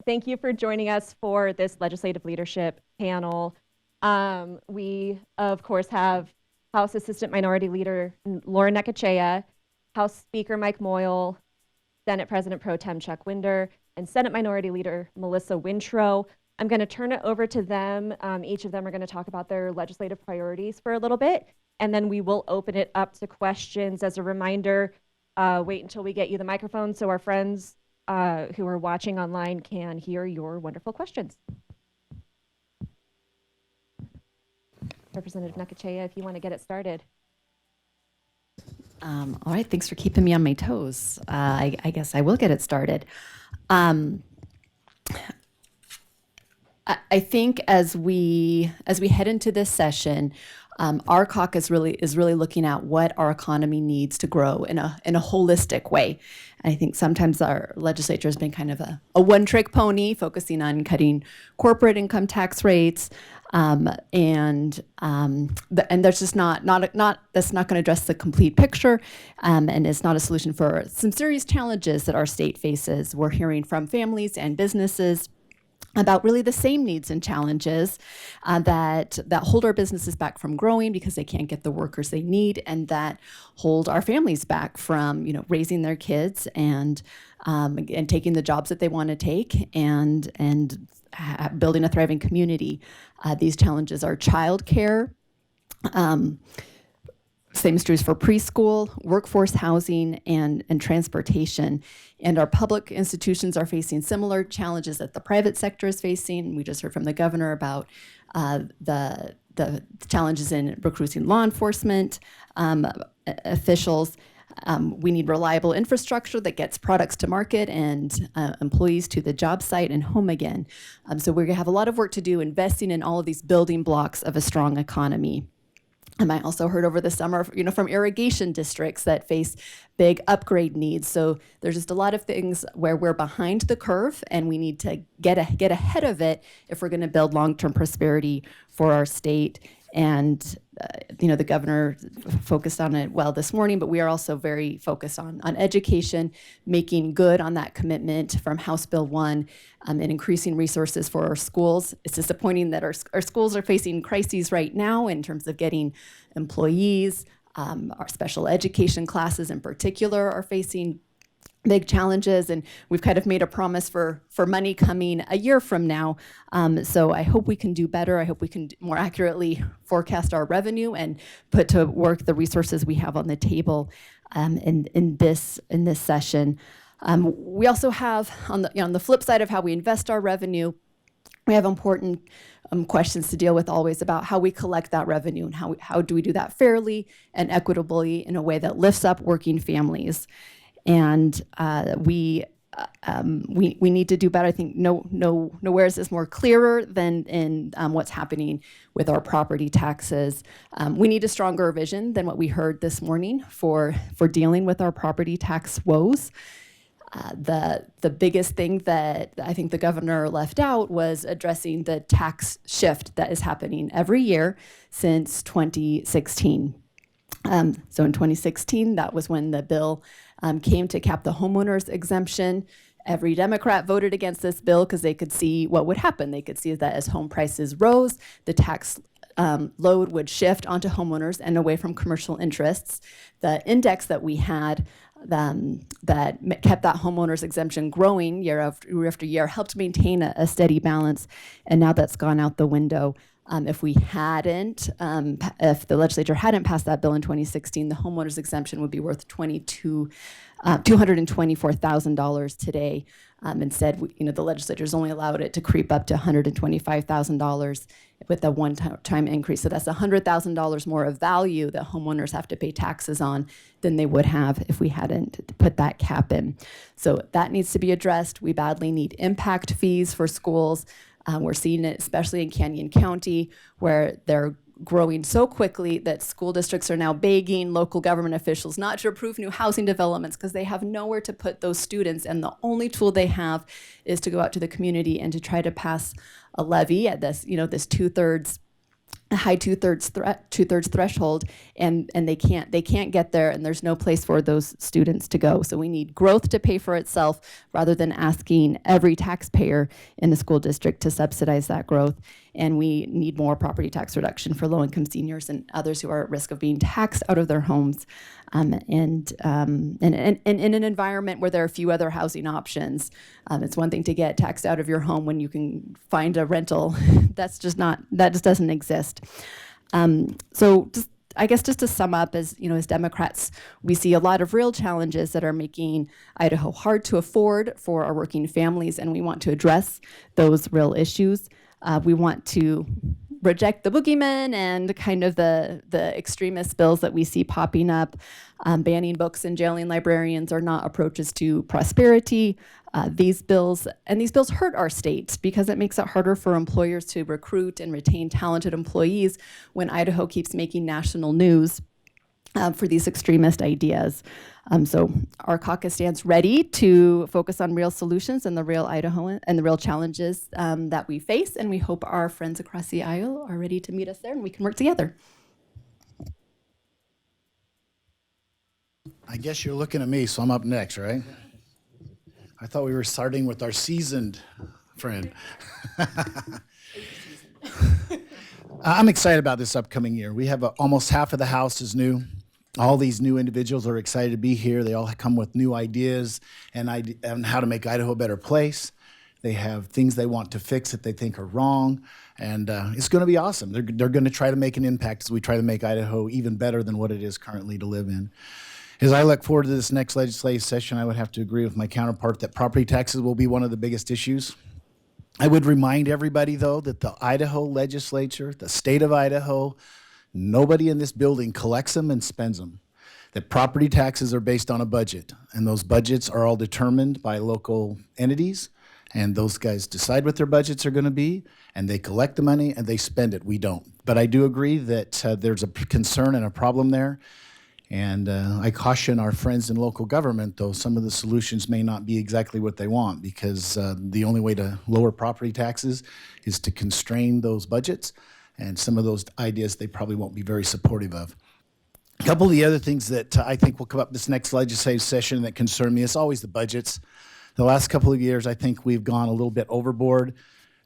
Thank you for joining us for this legislative leadership panel. We, of course, have House Assistant Minority Leader Laura Necochea, House Speaker Mike Moyle, Senate President Pro Tem Chuck Winder, and Senate Minority Leader Melissa Wintrow. I'm going to turn it over to them. Each of them are going to talk about their legislative priorities for a little bit, and then we will open it up to questions. As a reminder, wait until we get you the microphone so our friends who are watching online can hear your wonderful questions. Representative Necochea, if you want to get it started. All right, thanks for keeping me on my toes. I guess I will get it started. I think as we head into this session, our caucus is really looking at what our economy needs to grow in a holistic way. And I think sometimes our legislature has been kind of a one-trick pony, focusing on cutting corporate income tax rates, and there's just not that's not going to address the complete picture, and it's not a solution for some serious challenges that our state faces. We're hearing from families and businesses about really the same needs and challenges that hold our businesses back from growing because they can't get the workers they need, and that hold our families back from raising their kids and taking the jobs that they want to take and building a thriving community. These challenges are childcare. Same is true for preschool, workforce housing, and transportation. And our public institutions are facing similar challenges that the private sector is facing. We just heard from the governor about the challenges in recruiting law enforcement officials. We need reliable infrastructure that gets products to market and employees to the job site and home again. So we're going to have a lot of work to do investing in all of these building blocks of a strong economy. I also heard over the summer, from irrigation districts that face big upgrade needs. So there's just a lot of things where we're behind the curve, and we need to get ahead of it if we're going to build long-term prosperity for our state. And the governor focused on it well this morning, but we are also very focused on education, making good on that commitment from House Bill 1, and increasing resources for our schools. It's disappointing that our schools are facing crises right now in terms of getting employees. Our special education classes in particular are facing big challenges, and we've kind of made a promise for money coming a year from now. So I hope we can do better. I hope we can more accurately forecast our revenue and put to work the resources we have on the table in this session. We also have on the flip side of how we invest our revenue, we have important questions to deal with always about how we collect that revenue and how do we do that fairly and equitably in a way that lifts up working families. And we need to do better. I think nowhere is this more clearer than in what's happening with our property taxes. We need a stronger vision than what we heard this morning for dealing with our property tax woes. The biggest thing that I think the governor left out was addressing the tax shift that is happening every year since 2016. So in 2016, that was when the bill came to cap the homeowners exemption. Every Democrat voted against this bill because they could see what would happen. They could see that as home prices rose, the tax load would shift onto homeowners and away from commercial interests. The index that we had that kept that homeowners exemption growing year after year helped maintain a steady balance, and now that's gone out the window. If the legislature hadn't passed that bill in 2016, the homeowners exemption would be worth $224,000 today. Instead, the legislature's only allowed it to creep up to $125,000 with a one-time increase. So that's $100,000 more of value that homeowners have to pay taxes on than they would have if we hadn't put that cap in. So that needs to be addressed. We badly need impact fees for schools. We're seeing it especially in Canyon County, where they're growing so quickly that school districts are now begging local government officials not to approve new housing developments because they have nowhere to put those students, and the only tool they have is to go out to the community and to try to pass a levy at this 2/3 a high two-thirds threshold, and they can't get there, and there's no place for those students to go. So we need growth to pay for itself rather than asking every taxpayer in the school district to subsidize that growth. And we need more property tax reduction for low-income seniors and others who are at risk of being taxed out of their homes, and in an environment where there are few other housing options. It's one thing to get taxed out of your home when you can find a rental. That just doesn't exist. So I guess just to sum up, as Democrats, we see a lot of real challenges that are making Idaho hard to afford for our working families, and we want to address those real issues. We want to reject the boogeymen and kind of the extremist bills that we see popping up. Banning books and jailing librarians are not approaches to prosperity. These bills hurt our state because it makes it harder for employers to recruit and retain talented employees when Idaho keeps making national news for these extremist ideas. So our caucus stands ready to focus on real solutions and the real Idahoan and the real challenges that we face, and we hope our friends across the aisle are ready to meet us there and we can work together. I guess you're looking at me, so I'm up next, right? I thought we were starting with our seasoned friend. I'm excited about this upcoming year. We have almost half of the House is new. All these new individuals are excited to be here. They all come with new ideas and how to make Idaho a better place. They have things they want to fix that they think are wrong, and it's going to be awesome. They're going to try to make an impact as we try to make Idaho even better than what it is currently to live in. As I look forward to this next legislative session, I would have to agree with my counterpart that property taxes will be one of the biggest issues. I would remind everybody, though, that the Idaho legislature, the state of Idaho, nobody in this building collects them and spends them. That property taxes are based on a budget, and those budgets are all determined by local entities, and those guys decide what their budgets are going to be, and they collect the money and they spend it. We don't. But I do agree that there's a concern and a problem there. And I caution our friends in local government, though some of the solutions may not be exactly what they want, because the only way to lower property taxes is to constrain those budgets, and some of those ideas they probably won't be very supportive of. A couple of the other things that I think will come up this next legislative session that concern me is always the budgets. The last couple of years, I think we've gone a little bit overboard,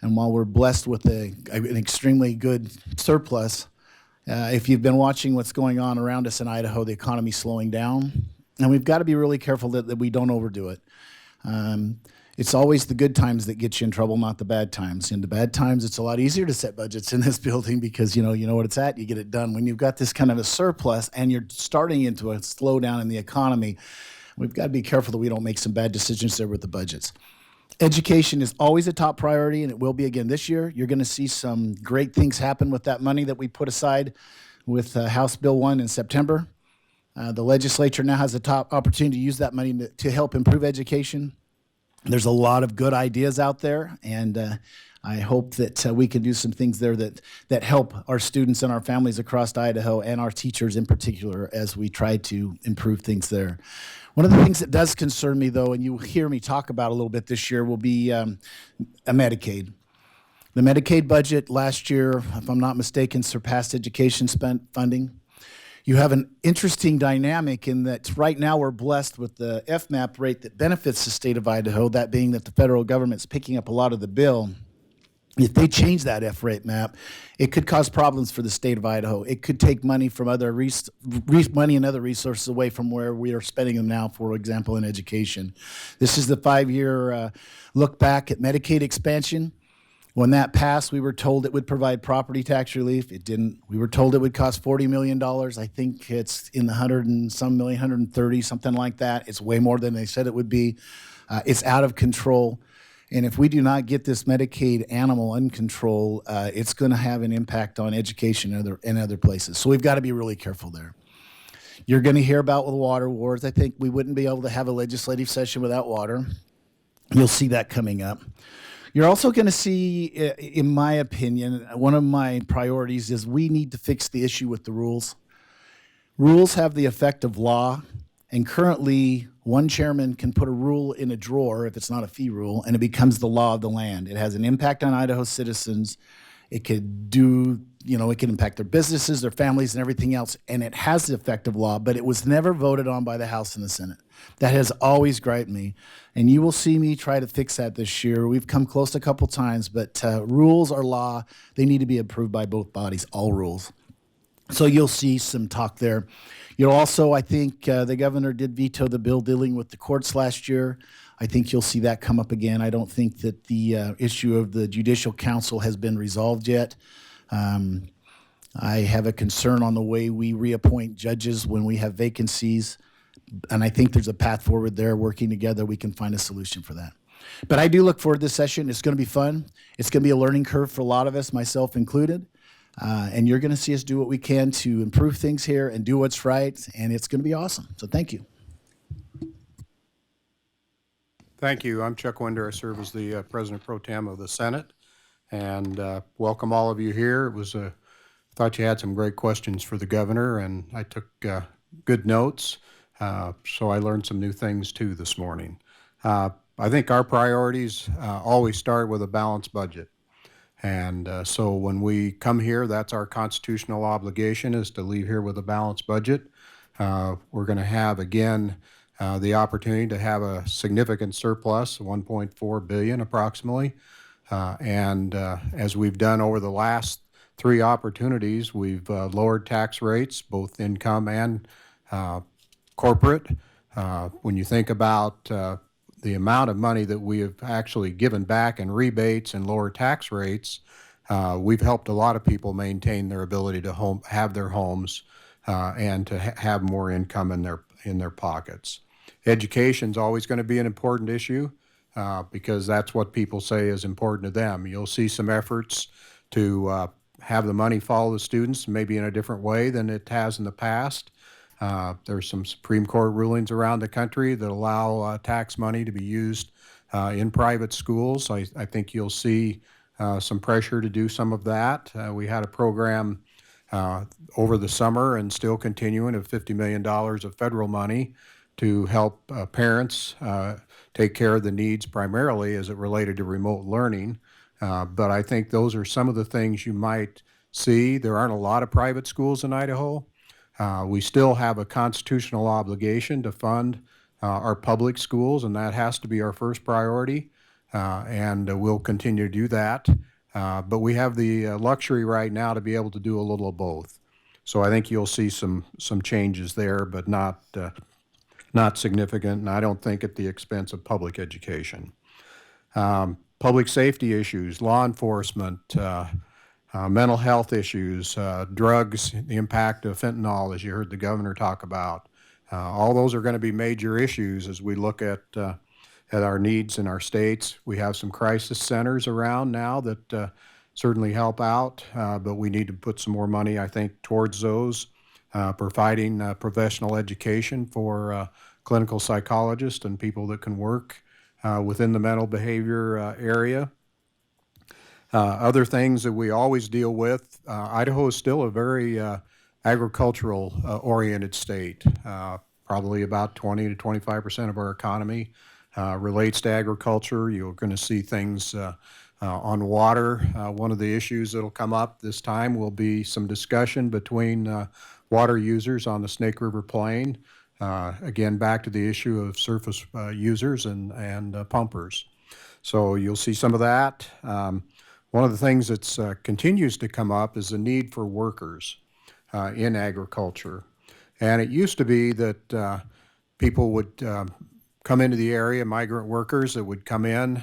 and while we're blessed with an extremely good surplus, if you've been watching what's going on around us in Idaho, the economy's slowing down, and we've got to be really careful that we don't overdo it. It's always the good times that get you in trouble, not the bad times. In the bad times, it's a lot easier to set budgets in this building because you know what it's at, you get it done. When you've got this kind of a surplus and you're starting into a slowdown in the economy, we've got to be careful that we don't make some bad decisions there with the budgets. Education is always a top priority, and it will be again this year. You're going to see some great things happen with that money that we put aside with House Bill 1 in September. The legislature now has a top opportunity to use that money to help improve education. There's a lot of good ideas out there, and I hope that we can do some things there that help our students and our families across Idaho and our teachers in particular as we try to improve things there. One of the things that does concern me, though, and you'll hear me talk about a little bit this year, will be a Medicaid. The Medicaid budget last year, if I'm not mistaken, surpassed education funding. You have an interesting dynamic in that right now we're blessed with the FMAP rate that benefits the state of Idaho, that being that the federal government's picking up a lot of the bill. If they change that F-rate map, it could cause problems for the state of Idaho. It could take money from other money and other resources away from where we are spending them now, for example, in education. This is the 5-year look back at Medicaid expansion. When that passed, we were told it would provide property tax relief. It didn't. We were told it would cost $40 million. I think it's in the 100 and some million, 130, something like that. It's way more than they said it would be. It's out of control. And if we do not get this Medicaid animal in control, it's going to have an impact on education and other places. So we've got to be really careful there. You're going to hear about the water wars. I think we wouldn't be able to have a legislative session without water. You'll see that coming up. You're also going to see, in my opinion, one of my priorities is we need to fix the issue with the rules. Rules have the effect of law, and currently one chairman can put a rule in a drawer if it's not a fee rule, and it becomes the law of the land. It has an impact on Idaho citizens. It could do it can impact their businesses, their families, and everything else. And it has the effect of law, but it was never voted on by the House and the Senate. That has always griped me. And you will see me try to fix that this year. We've come close a couple times, but rules are law. They need to be approved by both bodies, all rules. So you'll see some talk there. You'll also, I think, the governor did veto the bill dealing with the courts last year. I think you'll see that come up again. I don't think that the issue of the Judicial Council has been resolved yet. I have a concern on the way we reappoint judges when we have vacancies, and I think there's a path forward there. Working together, we can find a solution for that. But I do look forward to this session. It's going to be fun. It's going to be a learning curve for a lot of us, myself included. And you're going to see us do what we can to improve things here and do what's right, and it's going to be awesome. So thank you. Thank you. I'm Chuck Winder. I serve as the President Pro Tem of the Senate, and welcome all of you here. Thought you had some great questions for the governor, and I took good notes, so I learned some new things too this morning. I think our priorities always start with a balanced budget. And so when we come here, that's our constitutional obligation, is to leave here with a balanced budget. We're going to have, again, the opportunity to have a significant surplus, $1.4 billion approximately. And as we've done over the last 3 opportunities, we've lowered tax rates, both income and corporate. When you think about the amount of money that we have actually given back in rebates and lower tax rates, we've helped a lot of people maintain their ability to have their homes and to have more income in their pockets. Education is always going to be an important issue because that's what people say is important to them. You'll see some efforts to have the money follow the students, maybe in a different way than it has in the past. There's some Supreme Court rulings around the country that allow tax money to be used in private schools. I think you'll see some pressure to do some of that. We had a program over the summer and still continuing of $50 million of federal money to help parents take care of the needs primarily as it related to remote learning. But I think those are some of the things you might see. There aren't a lot of private schools in Idaho. We still have a constitutional obligation to fund our public schools, and that has to be our first priority, and we'll continue to do that. But we have the luxury right now to be able to do a little of both. So I think you'll see some changes there, but not significant, and I don't think at the expense of public education. Public safety issues, law enforcement, mental health issues, drugs, the impact of fentanyl, as you heard the governor talk about. All those are going to be major issues as we look at our needs in our states. We have some crisis centers around now that certainly help out, but we need to put some more money, I think, towards those, providing professional education for clinical psychologists and people that can work within the mental behavior area. Other things that we always deal with, Idaho is still a very agricultural oriented state. Probably about 20 to 25% of our economy relates to agriculture. You're going to see things on water. One of the issues that'll come up this time will be some discussion between water users on the Snake River Plain. Again, back to the issue of surface users and pumpers. So you'll see some of that. One of the things that continues to come up is the need for workers in agriculture. And it used to be that people would come into the area, migrant workers that would come in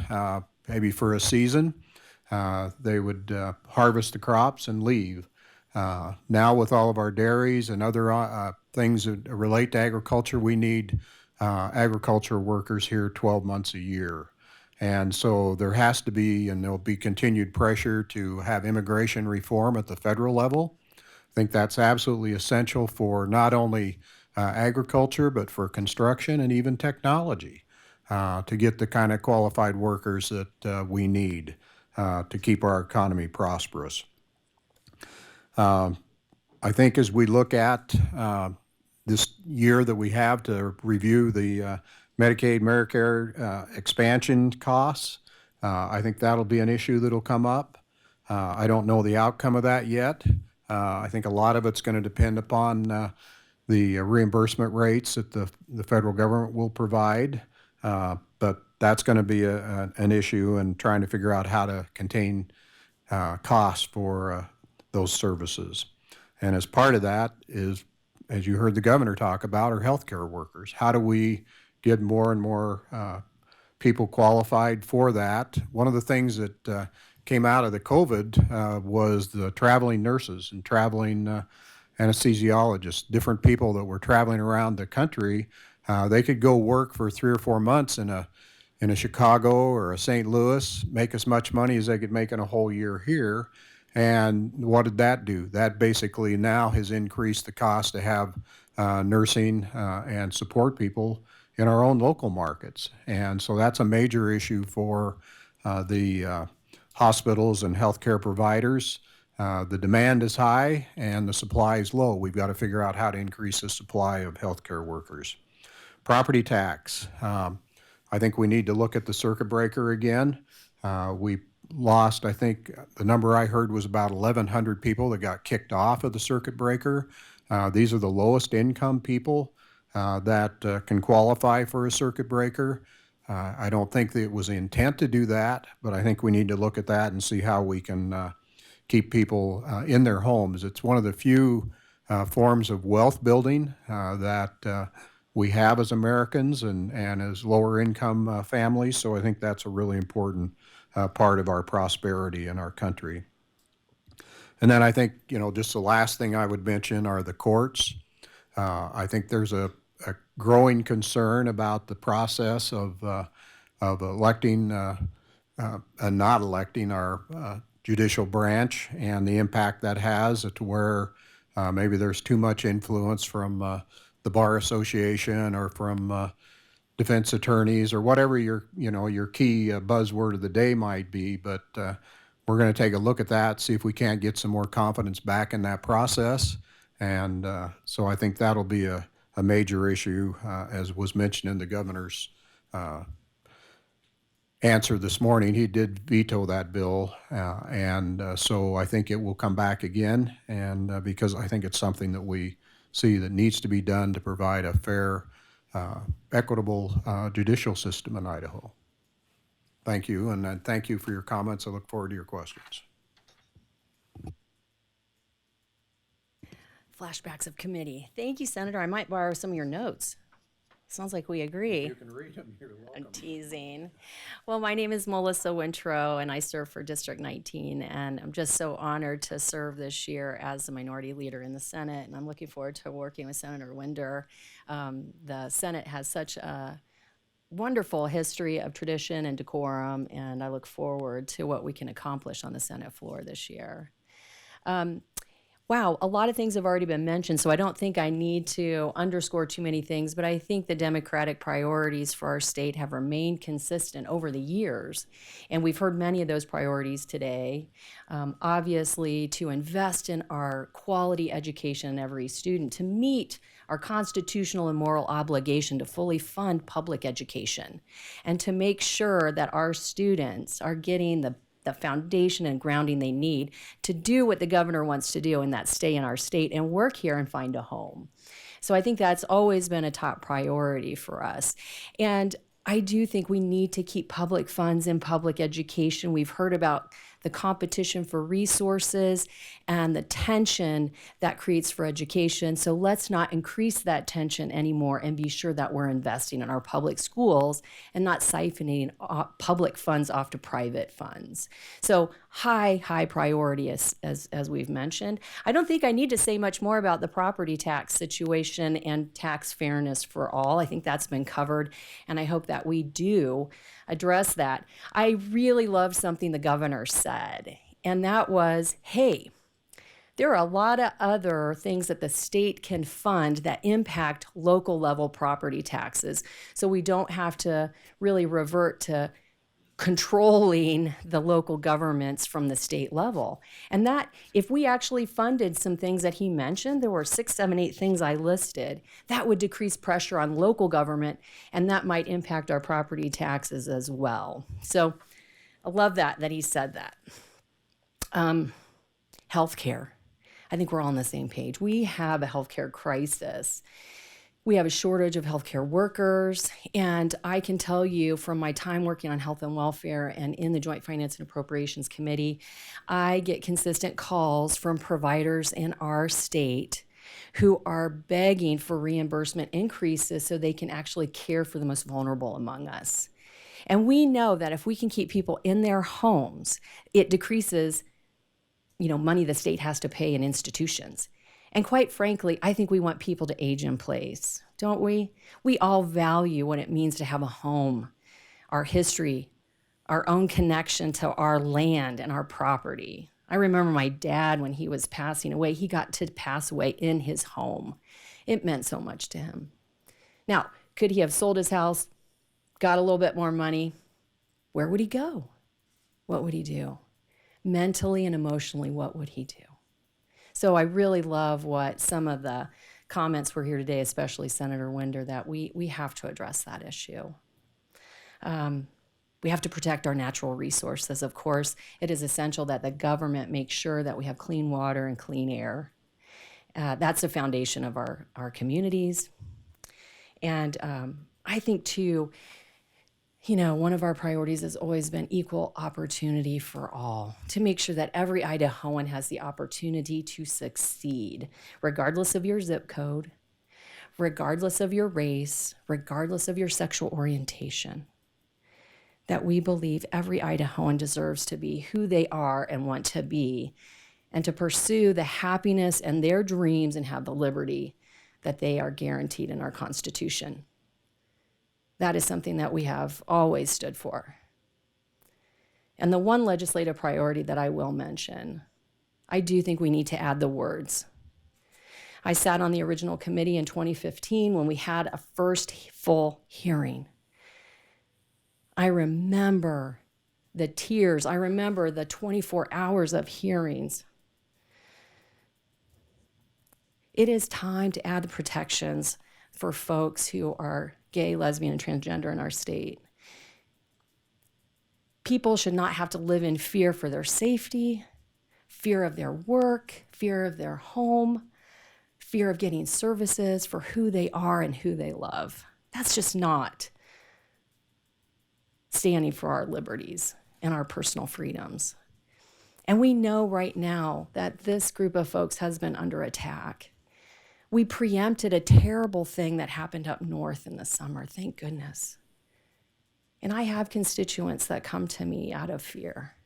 maybe for a season. They would harvest the crops and leave. Now with all of our dairies and other things that relate to agriculture, we need agriculture workers here 12 months a year. And so there has to be, and there'll be continued pressure to have immigration reform at the federal level. I think that's absolutely essential for not only agriculture, but for construction and even technology to get the kind of qualified workers that we need to keep our economy prosperous. I think as we look at this year that we have to review the Medicaid, Medicare expansion costs, I think that'll be an issue that'll come up. I don't know the outcome of that yet. I think a lot of it's going to depend upon the reimbursement rates that the federal government will provide. But that's going to be an issue, and trying to figure out how to contain costs for those services. And as part of that is, as you heard the governor talk about, are healthcare workers. How do we get more and more people qualified for that? One of the things that came out of the COVID was the traveling nurses and traveling anesthesiologists, different people that were traveling around the country. They could go work for 3 or 4 months in a Chicago or a St. Louis, make as much money as they could make in a whole year here. And what did that do? That basically now has increased the cost to have nursing and support people in our own local markets. And so that's a major issue for the hospitals and healthcare providers. The demand is high and the supply is low. We've got to figure out how to increase the supply of healthcare workers. Property tax. I think we need to look at the circuit breaker again. We lost, I think the number I heard was about 1,100 people that got kicked off of the circuit breaker. These are the lowest income people that can qualify for a circuit breaker. I don't think that it was the intent to do that, but I think we need to look at that and see how we can keep people in their homes. It's one of the few forms of wealth building that we have as Americans and as lower income families. So I think that's a really important part of our prosperity in our country. And then I think, just the last thing I would mention are the courts. I think there's a growing concern about the process of electing and not electing our judicial branch and the impact that has to where maybe there's too much influence from the Bar Association or from defense attorneys or whatever your key buzzword of the day might be. But we're going to take a look at that, see if we can't get some more confidence back in that process. And so I think that'll be a major issue, as was mentioned in the governor's answer this morning. He did veto that bill, and so I think it will come back again, and because I think it's something that we see that needs to be done to provide a fair, equitable judicial system in Idaho. Thank you, and thank you for your comments. I look forward to your questions. Flashbacks of committee. Thank you, Senator. I might borrow some of your notes. Sounds like we agree. You can read them. You're welcome. I'm teasing. Well, my name is Melissa Wintrow, and I serve for District 19, and I'm just so honored to serve this year as the minority leader in the Senate, and I'm looking forward to working with Senator Winder. The Senate has such a wonderful history of tradition and decorum, and I look forward to what we can accomplish on the Senate floor this year. Wow, a lot of things have already been mentioned, so I don't think I need to underscore too many things, but I think the Democratic priorities for our state have remained consistent over the years, and we've heard many of those priorities today. Obviously, to invest in our quality education in every student, to meet our constitutional and moral obligation to fully fund public education, and to make sure that our students are getting the foundation and grounding they need to do what the governor wants to do, and that's stay in our state and work here and find a home. So I think that's always been a top priority for us. And I do think we need to keep public funds in public education. We've heard about the competition for resources and the tension that creates for education. So let's not increase that tension anymore and be sure that we're investing in our public schools and not siphoning public funds off to private funds. So high priority as we've mentioned. I don't think I need to say much more about the property tax situation and tax fairness for all. I think that's been covered, and I hope that we do address that. I really loved something the governor said, and that was, hey, there are a lot of other things that the state can fund that impact local level property taxes, so we don't have to really revert to controlling the local governments from the state level. And that, if we actually funded some things that he mentioned, there were 6, 7, 8 things I listed, that would decrease pressure on local government, and that might impact our property taxes as well. So I love that he said that. Healthcare. I think we're all on the same page. We have a healthcare crisis. We have a shortage of healthcare workers. And I can tell you from my time working on health and welfare and in the Joint Finance and Appropriations Committee, I get consistent calls from providers in our state who are begging for reimbursement increases so they can actually care for the most vulnerable among us. And we know that if we can keep people in their homes, it decreases, money the state has to pay in institutions. And quite frankly, I think we want people to age in place, don't we? We all value what it means to have a home, our history, our own connection to our land and our property. I remember my dad, when he was passing away, he got to pass away in his home. It meant so much to him. Now, could he have sold his house, got a little bit more money? Where would he go? What would he do? Mentally and emotionally, what would he do? So I really love what some of the comments were here today, especially Senator Winder, that we have to address that issue. We have to protect our natural resources. Of course, it is essential that the government make sure that we have clean water and clean air. That's the foundation of our communities. And I think, too, one of our priorities has always been equal opportunity for all, to make sure that every Idahoan has the opportunity to succeed, regardless of your zip code, regardless of your race, regardless of your sexual orientation. That we believe every Idahoan deserves to be who they are and want to be, and to pursue the happiness and their dreams and have the liberty that they are guaranteed in our Constitution. That is something that we have always stood for. And the one legislative priority that I will mention, I do think we need to add the words. I sat on the original committee in 2015 when we had a first full hearing. I remember the tears. I remember the 24 hours of hearings. It is time to add the protections for folks who are gay, lesbian, and transgender in our state. People should not have to live in fear for their safety, fear of their work, fear of their home, fear of getting services for who they are and who they love. That's just not standing for our liberties and our personal freedoms. And we know right now that this group of folks has been under attack. We preempted a terrible thing that happened up north in the summer, thank goodness. And I have constituents that come to me out of fear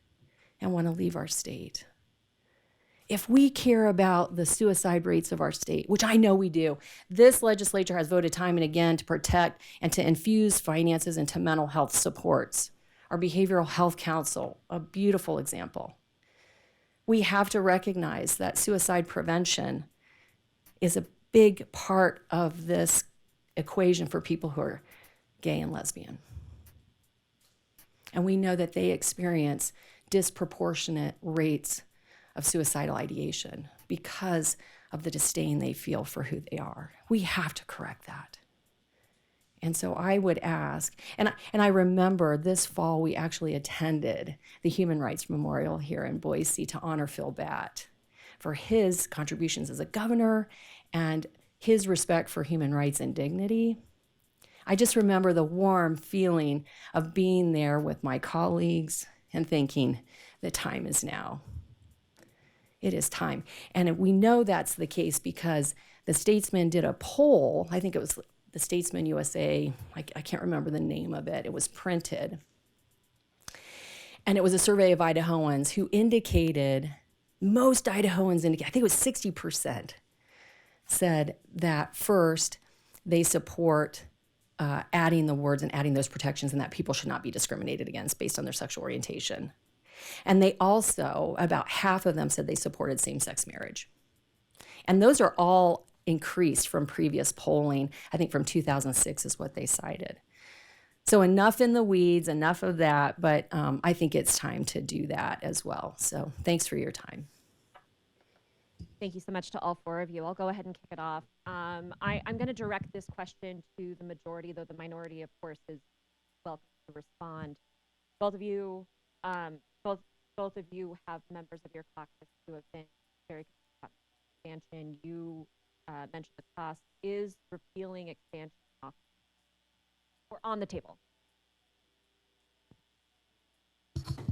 and want to leave our state. If we care about the suicide rates of our state, which I know we do, this legislature has voted time and again to protect and to infuse finances into mental health supports. Our Behavioral Health Council, a beautiful example. We have to recognize that suicide prevention is a big part of this equation for people who are gay and lesbian. And we know that they experience disproportionate rates of suicidal ideation because of the disdain they feel for who they are. We have to correct that. And so I would ask, and I remember this fall we actually attended the Human Rights Memorial here in Boise to honor Phil Batt for his contributions as a governor and his respect for human rights and dignity. I just remember the warm feeling of being there with my colleagues and thinking, the time is now. It is time. And we know that's the case because the Statesman did a poll. I think it was the Statesman USA. I can't remember the name of it. It was printed. And it was a survey of Idahoans who indicated, most Idahoans indicated, I think it was 60%, said that first, they support adding the words and adding those protections and that people should not be discriminated against based on their sexual orientation. And they also, about half of them said they supported same-sex marriage. And those are all increased from previous polling. I think from 2006 is what they cited. So enough in the weeds, enough of that, but I think it's time to do that as well. So thanks for your time. Thank you so much to all four of you. I'll go ahead and kick it off. I'm going to direct this question to the majority, though the minority, of course, is welcome to respond. Both of you, both both of you have members of your caucus who have been very concerned about expansion. You mentioned the cost. Is repealing expansion off or on the table?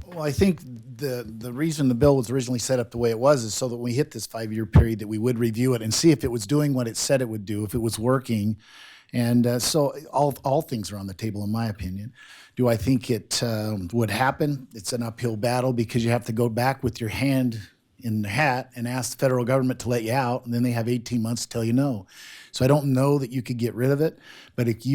Well, I think the reason the bill was originally set up the way it was is so that when we hit this 5-year period that we would review it and see if it was doing what it said it would do, if it was working. And so all things are on the table, in my opinion. Do I think it would happen? It's an uphill battle because you have to go back with your hand in the hat and ask the federal government to let you out, and then they have 18 months to tell you no. So I don't know that you could get rid of it, but if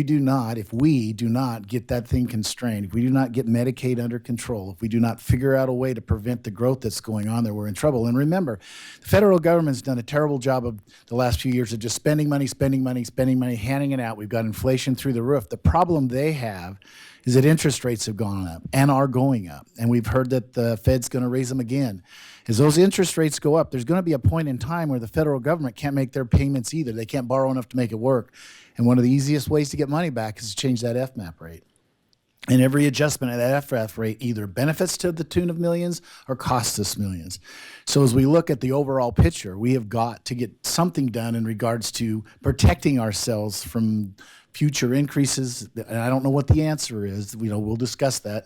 we do not get that thing constrained, if we do not get Medicaid under control, if we do not figure out a way to prevent the growth that's going on there, we're in trouble. And remember, the federal government's done a terrible job of the last few years of just spending money, handing it out. We've got inflation through the roof. The problem they have is that interest rates have gone up and are going up. And we've heard that the Fed's going to raise them again. As those interest rates go up, there's going to be a point in time where the federal government can't make their payments either. They can't borrow enough to make it work. And one of the easiest ways to get money back is to change that FMAP rate. And every adjustment of that FMAP rate either benefits to the tune of millions or costs us millions. So as we look at the overall picture, we have got to get something done in regards to protecting ourselves from future increases. And I don't know what the answer is. We'll discuss that.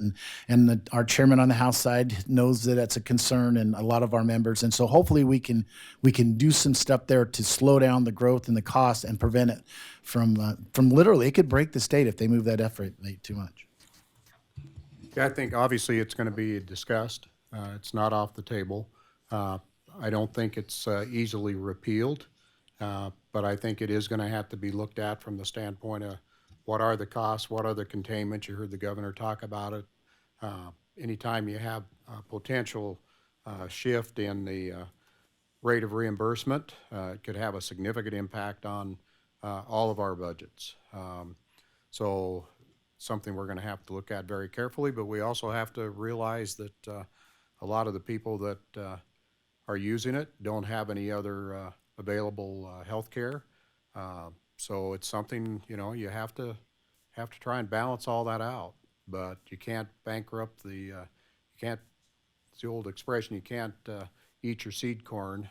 And our chairman on the House side knows that that's a concern, and a lot of our members. And so hopefully we can do some stuff there to slow down the growth and the cost and prevent it from literally, it could break the state if they move that F rate too much. Yeah, I think obviously it's going to be discussed. It's not off the table. I don't think it's easily repealed, but I think it is going to have to be looked at from the standpoint of what are the costs, what are the containments. You heard the governor talk about it. Anytime you have a potential shift in the rate of reimbursement, it could have a significant impact on all of our budgets. So something we're going to have to look at very carefully, but we also have to realize that a lot of the people that are using it don't have any other available health care. So it's something, you have to try and balance all that out, but you can't bankrupt it's the old expression, you can't eat your seed corn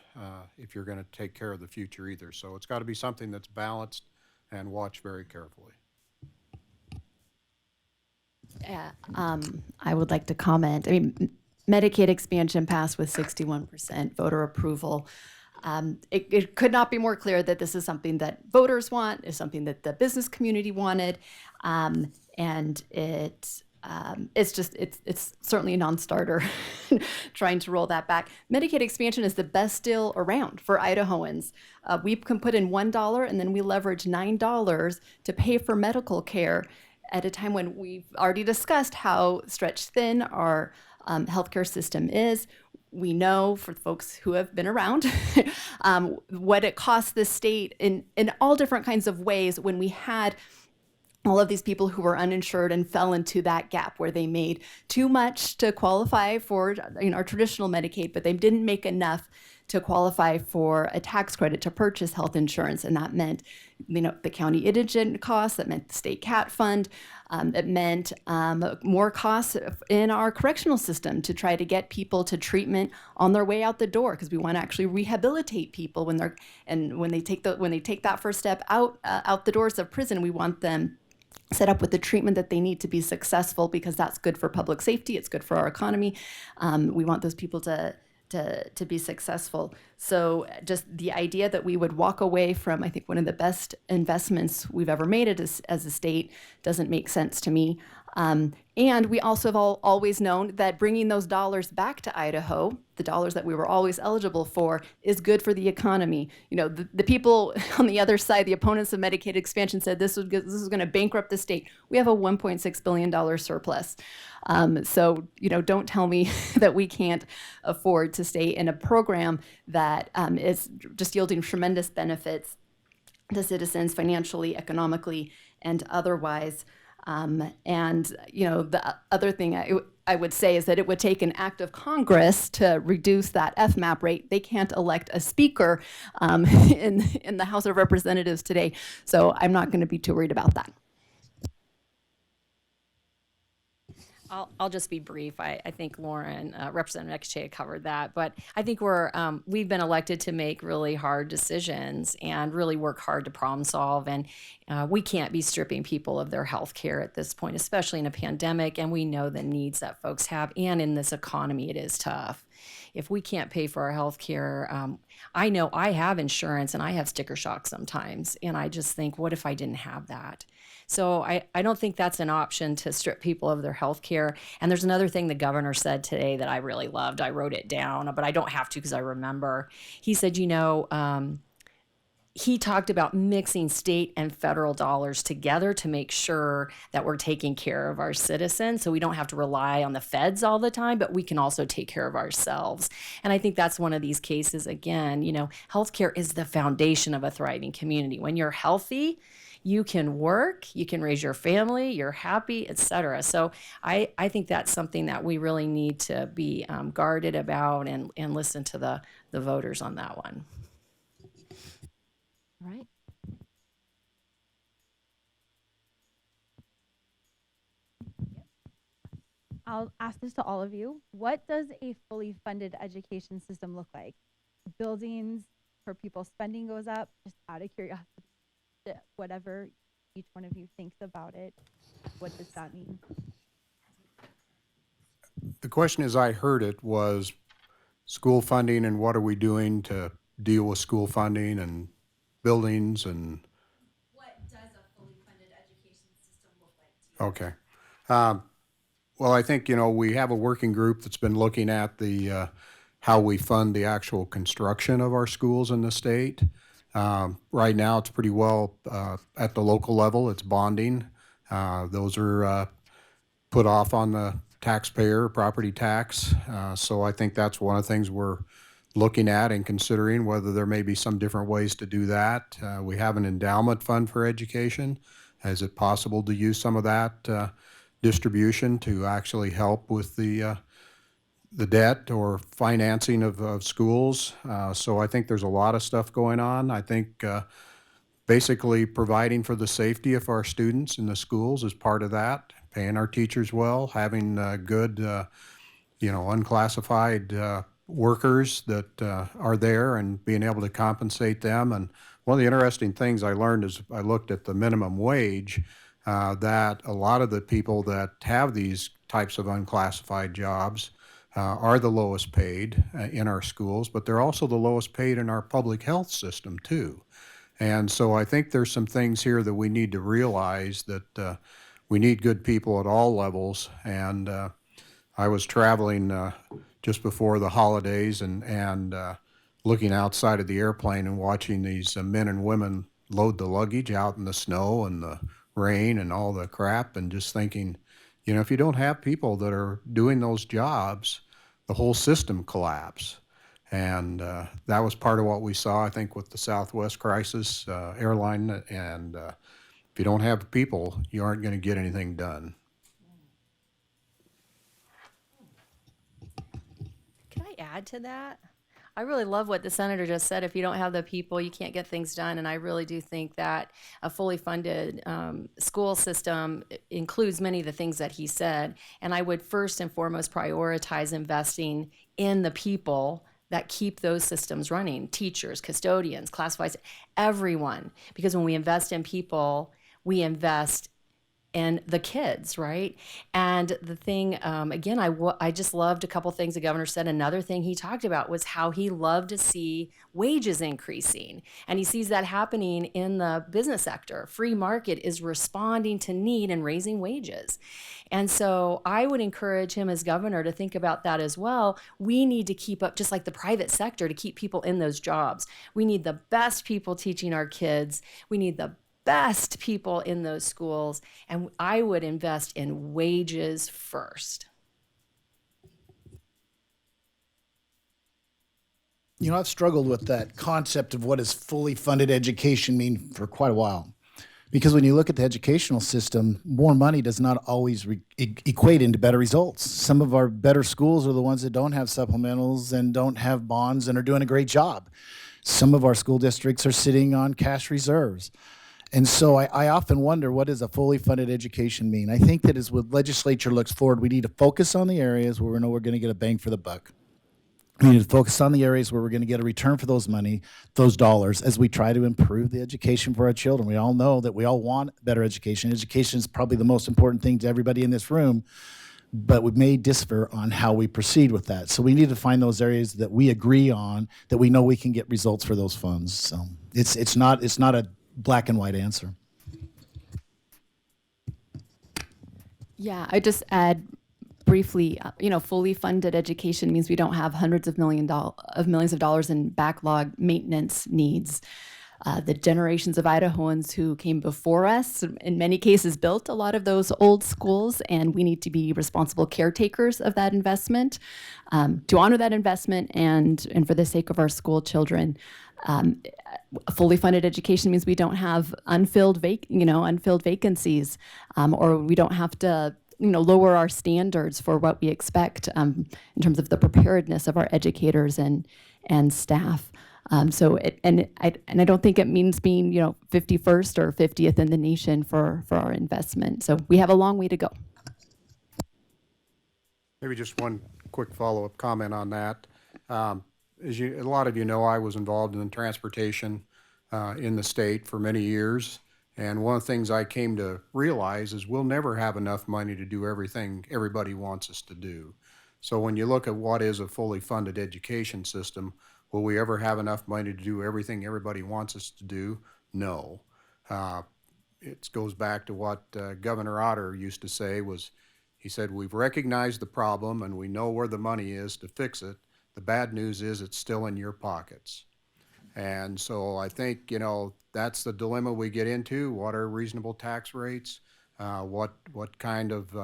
if you're going to take care of the future either. So it's got to be something that's balanced and watched very carefully. Yeah, I would like to comment. I mean, Medicaid expansion passed with 61% voter approval. It could not be more clear that this is something that voters want, is something that the business community wanted, and it's certainly a non-starter trying to roll that back. Medicaid expansion is the best deal around for Idahoans. We can put in $1 and then we leverage $9 to pay for medical care at a time when we've already discussed how stretched thin our healthcare system is. We know, for folks who have been around, what it costs the state in all different kinds of ways when we had all of these people who were uninsured and fell into that gap where they made too much to qualify for our traditional Medicaid, but they didn't make enough to qualify for a tax credit to purchase health insurance. And that meant, the county indigent costs, that meant the state CAT fund, it meant more costs in our correctional system to try to get people to treatment on their way out the door, because we want to actually rehabilitate people when they take that first step out the doors of prison. We want them set up with the treatment that they need to be successful, because that's good for public safety, it's good for our economy. We want those people to be successful. So just the idea that we would walk away from, I think, one of the best investments we've ever made as a state doesn't make sense to me. And we also have always known that bringing those dollars back to Idaho, the dollars that we were always eligible for, is good for the economy. The people on the other side, the opponents of Medicaid expansion, said this is going to bankrupt the state. We have a $1.6 billion surplus. So, don't tell me that we can't afford to stay in a program that is just yielding tremendous benefits to citizens financially, economically, and otherwise. The other thing I would say is that it would take an act of Congress to reduce that FMAP rate. They can't elect a speaker in the House of Representatives today, so I'm not going to be too worried about that. I'll just be brief. I think Lauren, Representative Nekachea covered that, but I think we've been elected to make really hard decisions and really work hard to problem solve. And we can't be stripping people of their health care at this point, especially in a pandemic. And we know the needs that folks have. And in this economy, it is tough. If we can't pay for our health care, I know I have insurance and I have sticker shock sometimes. And I just think, what if I didn't have that? So I don't think that's an option to strip people of their health care. And there's another thing the governor said today that I really loved. I wrote it down, but I don't have to because I remember. He said, he talked about mixing state and federal dollars together to make sure that we're taking care of our citizens. So we don't have to rely on the feds all the time, but we can also take care of ourselves. And I think that's one of these cases. Again, healthcare is the foundation of a thriving community. When you're healthy, you can work, you can raise your family, you're happy, et cetera. So I think that's something that we really need to be guarded about and listen to the voters on that one. All right. I'll ask this to all of you. What does a fully funded education system look like? Buildings for people spending goes up, just out of curiosity, whatever each one of you thinks about it. What does that mean? The question as I heard it was school funding and what are we doing to deal with school funding and buildings and. What does a fully funded education system look like to you? Okay. Well, I think, we have a working group that's been looking at the how we fund the actual construction of our schools in the state. Right now, it's pretty well at the local level. It's bonding. Those are put off on the taxpayer, property tax. So I think that's one of the things we're looking at and considering whether there may be some different ways to do that. We have an endowment fund for education. Is it possible to use some of that distribution to actually help with the debt or financing of schools? So I think there's a lot of stuff going on. I think basically providing for the safety of our students in the schools is part of that, paying our teachers well, having good, unclassified workers that are there and being able to compensate them. And one of the interesting things I learned as I looked at the minimum wage, that a lot of the people that have these types of unclassified jobs are the lowest paid in our schools, but they're also the lowest paid in our public health system too. And so I think there's some things here that we need to realize that we need good people at all levels. And I was traveling just before the holidays and looking outside of the airplane and watching these men and women load the luggage out in the snow and the rain and all the crap, and just thinking, if you don't have people that are doing those jobs, the whole system collapse. And that was part of what we saw, I think, with the Southwest crisis airline. And if you don't have people, you aren't going to get anything done. Can I add to that? I really love what the senator just said. If you don't have the people, you can't get things done. And I really do think that a fully funded school system includes many of the things that he said. And I would first and foremost prioritize investing in the people that keep those systems running: teachers, custodians, classifieds, everyone. Because when we invest in people, we invest and the kids, right? And the thing, again, I just loved a couple things the governor said. Another thing he talked about was how he loved to see wages increasing. And he sees that happening in the business sector. Free market is responding to need and raising wages. And so I would encourage him as governor to think about that as well. We need to keep up, just like the private sector, to keep people in those jobs. We need the best people teaching our kids. We need the best people in those schools, and I would invest in wages first. I've struggled with that concept of what does fully funded education mean for quite a while. Because when you look at the educational system, more money does not always equate into better results. Some of our better schools are the ones that don't have supplementals and don't have bonds and are doing a great job. Some of our school districts are sitting on cash reserves. And so I often wonder, what does a fully funded education mean? I think that as the legislature looks forward, we need to focus on the areas where we know we're going to get a bang for the buck. We need to focus on the areas where we're going to get a return for those dollars, as we try to improve the education for our children. We all know that we all want better education. Education is probably the most important thing to everybody in this room, but we may differ on how we proceed with that. So we need to find those areas that we agree on, that we know we can get results for those funds. So it's not a black and white answer. Yeah, I just add briefly, fully funded education means we don't have hundreds of millions of dollars in backlog maintenance needs. The generations of Idahoans who came before us, in many cases, built a lot of those old schools, and we need to be responsible caretakers of that investment, to honor that investment, and for the sake of our school children. Fully funded education means we don't have unfilled vacancies, or we don't have to lower our standards for what we expect in terms of the preparedness of our educators and staff. I don't think it means being 51st or 50th in the nation for our investment. So we have a long way to go. Maybe just one quick follow-up comment on that. A lot of you know, I was involved in transportation in the state for many years. And one of the things I came to realize is we'll never have enough money to do everything everybody wants us to do. So when you look at what is a fully funded education system, will we ever have enough money to do everything everybody wants us to do? No. It goes back to what Governor Otter used to say he said, we've recognized the problem and we know where the money is to fix it. The bad news is it's still in your pockets. And so I think, that's the dilemma we get into. What are reasonable tax rates? What kind of,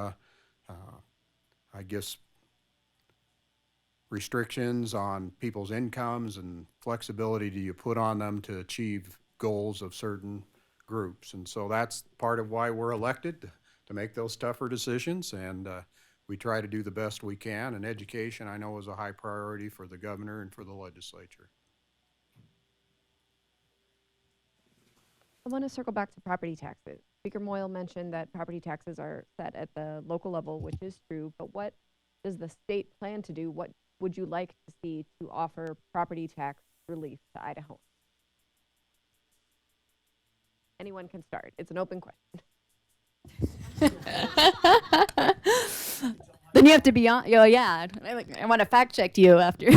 restrictions on people's incomes and flexibility do you put on them to achieve goals of certain groups? And so that's part of why we're elected, to make those tougher decisions. And we try to do the best we can. And education, I know, is a high priority for the governor and for the legislature. I want to circle back to property taxes. Speaker Moyle mentioned that property taxes are set at the local level, which is true, but what does the state plan to do? What would you like to see to offer property tax relief to Idaho? Anyone can start. It's an open question. Then you have to be on. Yeah, I want to fact check you after.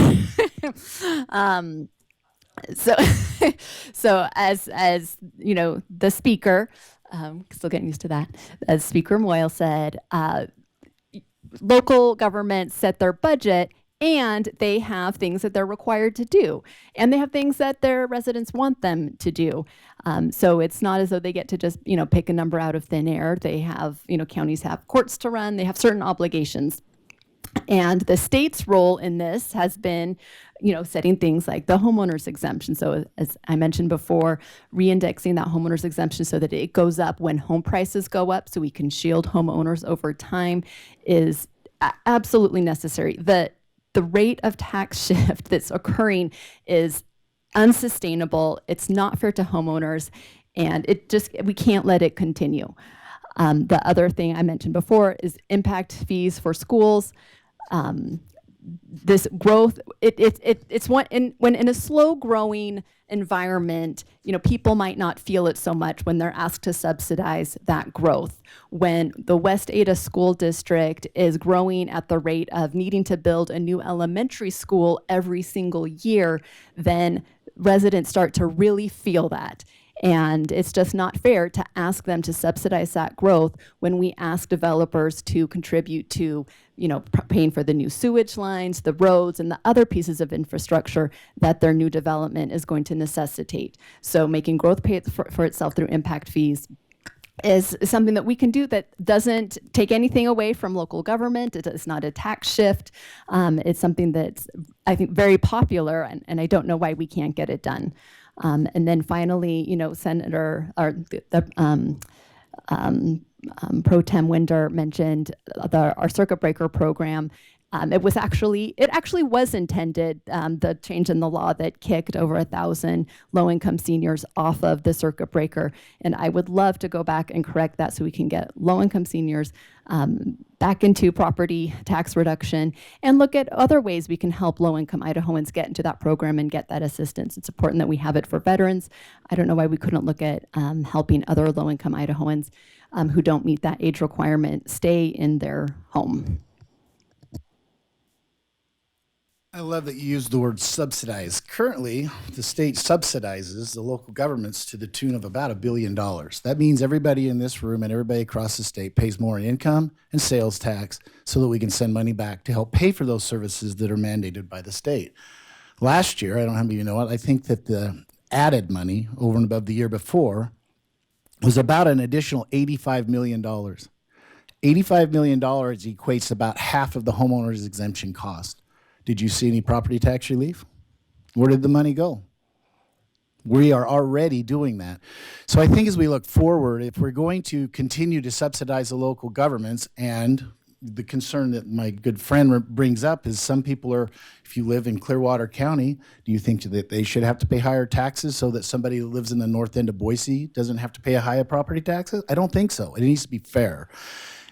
So as the speaker, still getting used to that, as Speaker Moyle said, local governments set their budget, and they have things that they're required to do, and they have things that their residents want them to do. So it's not as though they get to just pick a number out of thin air. They have counties have courts to run. They have certain obligations. And the state's role in this has been, setting things like the homeowner's exemption. So as I mentioned before, reindexing that homeowner's exemption so that it goes up when home prices go up, so we can shield homeowners over time, is absolutely necessary. The rate of tax shift that's occurring is unsustainable. It's not fair to homeowners, and we can't let it continue. The other thing I mentioned before is impact fees for schools. This growth, it's when in a slow growing environment, people might not feel it so much when they're asked to subsidize that growth. When the West Ada School District is growing at the rate of needing to build a new elementary school every single year, then residents start to really feel that. And it's just not fair to ask them to subsidize that growth when we ask developers to contribute to, paying for the new sewage lines, the roads, and the other pieces of infrastructure that their new development is going to necessitate. So making growth pay for itself through impact fees is something that we can do that doesn't take anything away from local government. It's not a tax shift. It's something that's, I think, very popular, and I don't know why we can't get it done. And then finally, Senator Pro Tem Winder mentioned our circuit breaker program, It actually was intended, the change in the law that kicked over 1,000 low-income seniors off of the circuit breaker. And I would love to go back and correct that so we can get low-income seniors back into property tax reduction and look at other ways we can help low-income Idahoans get into that program and get that assistance. It's important that we have it for veterans. I don't know why we couldn't look at helping other low-income Idahoans who don't meet that age requirement stay in their home. I love that you used the word subsidize. Currently, the state subsidizes the local governments to the tune of about $1 billion. That means everybody in this room and everybody across the state pays more in income and sales tax so that we can send money back to help pay for those services that are mandated by the state. Last year, I don't know how many of you know it, I think that the added money over and above the year before was about an additional $85 million. $85 million equates to about half of the homeowner's exemption cost. Did you see any property tax relief? Where did the money go? We are already doing that. So I think as we look forward, if we're going to continue to subsidize the local governments, and the concern that my good friend brings up is some people are, if you live in Clearwater County, do you think that they should have to pay higher taxes so that somebody who lives in the north end of Boise doesn't have to pay a higher property taxes? I don't think so. It needs to be fair.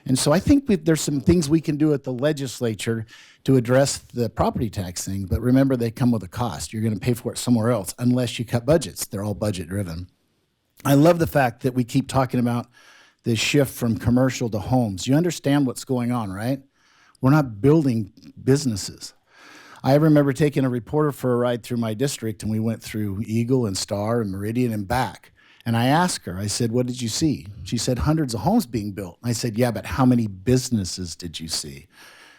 And so I think there's some things we can do at the legislature to address the property tax thing, but remember they come with a cost. You're going to pay for it somewhere else unless you cut budgets. They're all budget driven. I love the fact that we keep talking about this shift from commercial to homes. You understand what's going on, right? We're not building businesses. I remember taking a reporter for a ride through my district, and we went through Eagle and Star and Meridian and back. And I asked her, I said, what did you see? She said, hundreds of homes being built. I said, yeah, but how many businesses did you see?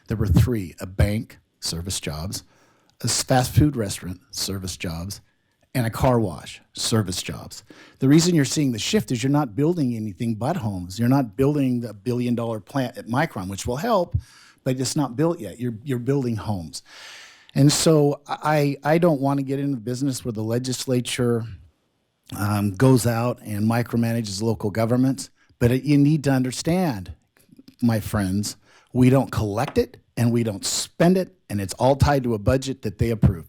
There were 3, a bank, service jobs, a fast food restaurant, service jobs, and a car wash, service jobs. The reason you're seeing the shift is you're not building anything but homes. You're not building the $1 billion plant at Micron, which will help, but it's not built yet. You're building homes. And so I don't want to get into the business where the legislature goes out and micromanages local governments. But you need to understand, my friends, we don't collect it and we don't spend it, and it's all tied to a budget that they approve.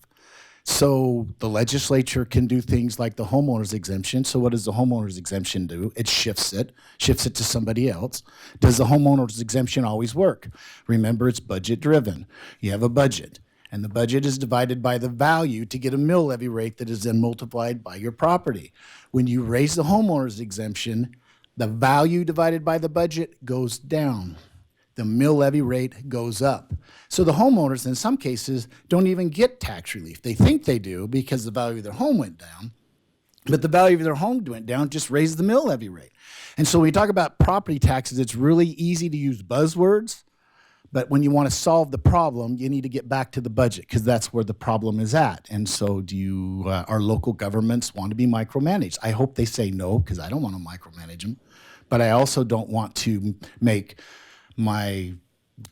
So the legislature can do things like the homeowner's exemption. So what does the homeowner's exemption do? It shifts it to somebody else. Does the homeowner's exemption always work? Remember, it's budget driven. You have a budget, and the budget is divided by the value to get a mill levy rate that is then multiplied by your property. When you raise the homeowner's exemption, the value divided by the budget goes down. The mill levy rate goes up. So the homeowners, in some cases, don't even get tax relief. They think they do because the value of their home went down, but the value of their home went down, just raised the mill levy rate. And so when we talk about property taxes, it's really easy to use buzzwords, but when you want to solve the problem, you need to get back to the budget because that's where the problem is at. And so our local governments want to be micromanaged? I hope they say no, because I don't want to micromanage them, but I also don't want to make my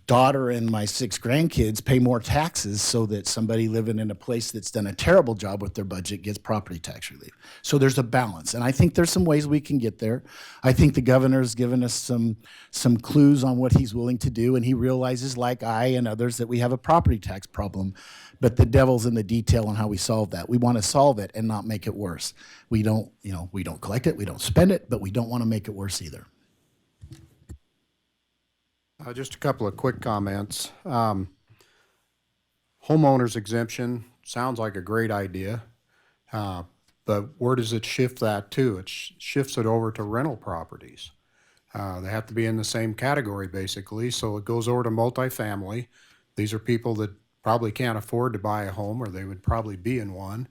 daughter and my 6 grandkids pay more taxes so that somebody living in a place that's done a terrible job with their budget gets property tax relief. So there's a balance, and I think there's some ways we can get there. I think the governor's given us some clues on what he's willing to do, and he realizes, like I and others, that we have a property tax problem, but the devil's in the detail on how we solve that. We want to solve it and not make it worse. We don't collect it, we don't spend it, but we don't want to make it worse either. Just a couple of quick comments. Homeowners exemption sounds like a great idea, but where does it shift that to? It shifts it over to rental properties. They have to be in the same category, basically, so it goes over to multifamily. These are people that probably can't afford to buy a home, or they would probably be in one.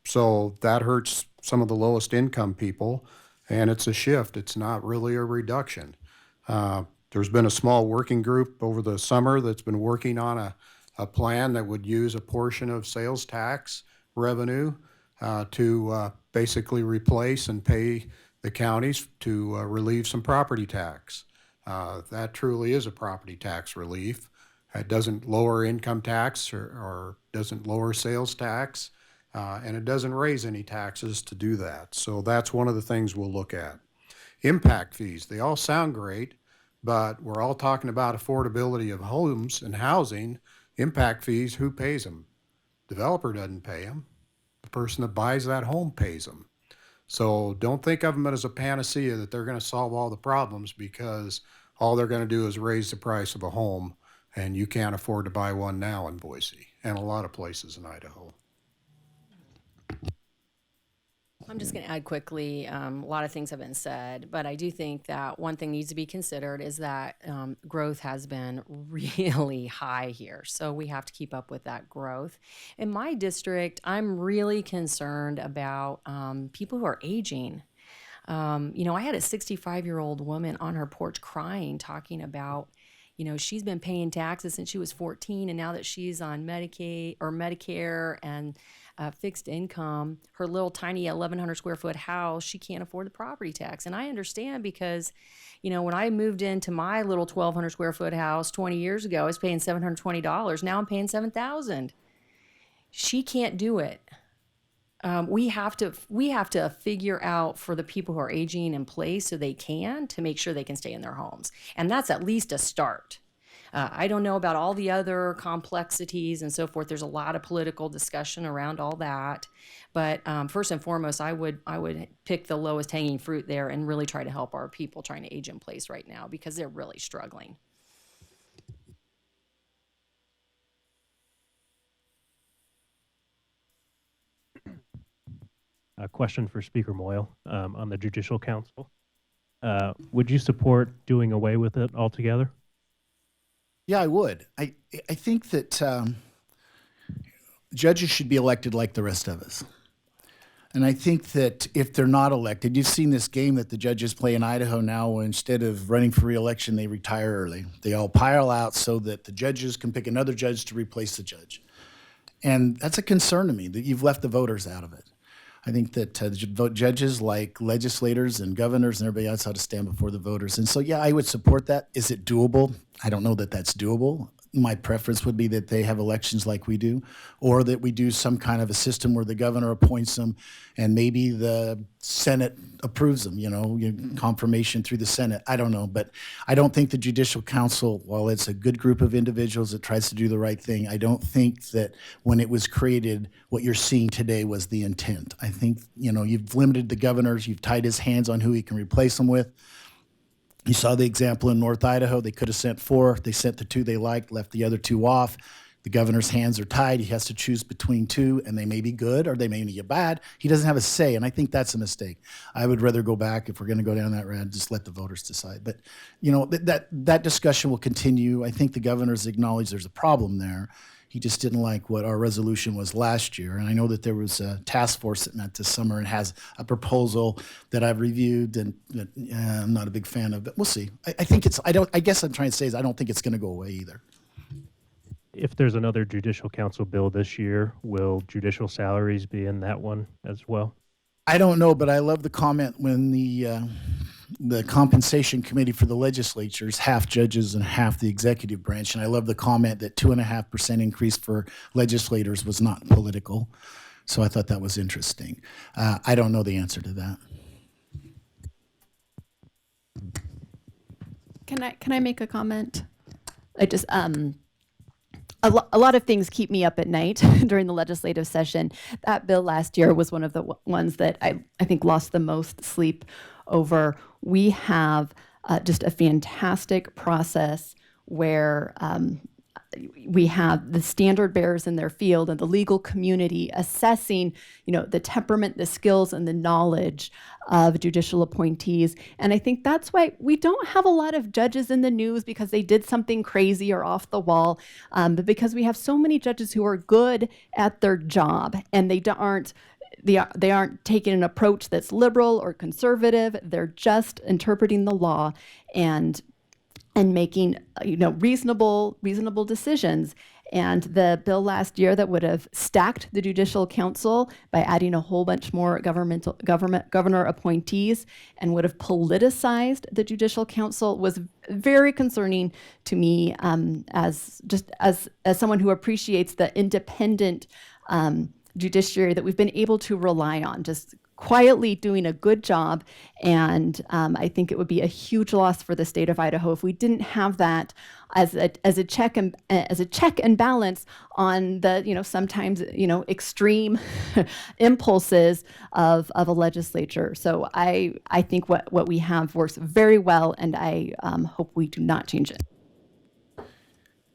So that hurts some of the lowest income people, and it's a shift. It's not really a reduction. There's been a small working group over the summer that's been working on a plan that would use a portion of sales tax revenue to basically replace and pay the counties to relieve some property tax. That truly is a property tax relief. It doesn't lower income tax or doesn't lower sales tax, and it doesn't raise any taxes to do that. So that's one of the things we'll look at. Impact fees, they all sound great, but we're all talking about affordability of homes and housing, impact fees. Who pays them? Developer doesn't pay them. The person that buys that home pays them. So don't think of them as a panacea that they're going to solve all the problems, because all they're going to do is raise the price of a home, and you can't afford to buy one now in Boise and a lot of places in Idaho. I'm just going to add quickly, a lot of things have been said, but I do think that one thing needs to be considered is that growth has been really high here. So we have to keep up with that growth. In my district, I'm really concerned about people who are aging. I had a 65-year-old woman on her porch crying, talking about, she's been paying taxes since she was 14, and now that she's on Medicaid or Medicare and fixed income, her little tiny 1,100 square foot house, she can't afford the property tax. And I understand, because, when I moved into my little 1,200 square foot house 20 years ago, I was paying $720. Now I'm paying $7,000. She can't do it. We have to figure out for the people who are aging in place so they can, to make sure they can stay in their homes. And that's at least a start. I don't know about all the other complexities and so forth. There's a lot of political discussion around all that. But first and foremost, I would pick the lowest hanging fruit there and really try to help our people trying to age in place right now, because they're really struggling. A question for Speaker Moyle on the Judicial Council. Would you support doing away with it altogether? Yeah, I would. I think that judges should be elected like the rest of us. And I think that if they're not elected, you've seen this game that the judges play in Idaho now, where instead of running for re-election, they retire early. They all pile out so that the judges can pick another judge to replace the judge. And that's a concern to me, that you've left the voters out of it. I think that judges, like legislators and governors and everybody else, ought to stand before the voters. And so, yeah, I would support that. Is it doable? I don't know that that's doable. My preference would be that they have elections like we do, or that we do some kind of a system where the governor appoints them and maybe the Senate approves them, confirmation through the Senate. I don't know, but I don't think the Judicial Council, while it's a good group of individuals that tries to do the right thing, I don't think that when it was created, what you're seeing today was the intent. I think, you've limited the governors, you've tied his hands on who he can replace them with. You saw the example in North Idaho. They could have sent 4. They sent the 2 they liked, left the other 2 off. The governor's hands are tied. He has to choose between 2, and they may be good or they may be bad. He doesn't have a say, and I think that's a mistake. I would rather go back, if we're going to go down that road, just let the voters decide. But, that discussion will continue. I think the governor's acknowledged there's a problem there. He just didn't like what our resolution was last year. And I know that there was a task force that met this summer and has a proposal that I've reviewed and that I'm not a big fan of, but we'll see. I guess I'm trying to say is I don't think it's going to go away either. If there's another Judicial Council bill this year, will judicial salaries be in that one as well? I don't know, but I love the comment when the compensation committee for the legislature is half judges and half the executive branch. And I love the comment that 2.5% increase for legislators was not political. So I thought that was interesting. I don't know the answer to that. Can I make a comment? I just a lot of things keep me up at night during the legislative session. That bill last year was one of the ones that I think lost the most sleep over. We have just a fantastic process where we have the standard bearers in their field and the legal community assessing, the temperament, the skills, and the knowledge of judicial appointees. And I think that's why we don't have a lot of judges in the news because they did something crazy or off the wall, but because we have so many judges who are good at their job and they aren't taking an approach that's liberal or conservative. They're just interpreting the law and making reasonable decisions. And the bill last year that would have stacked the Judicial Council by adding a whole bunch more governor appointees and would have politicized the Judicial Council was very concerning to me as someone who appreciates the independent judiciary that we've been able to rely on. Just quietly doing a good job. And I think it would be a huge loss for the state of Idaho if we didn't have that as a check and balance on the, sometimes, extreme impulses of a legislature. So I think what we have works very well, and I hope we do not change it.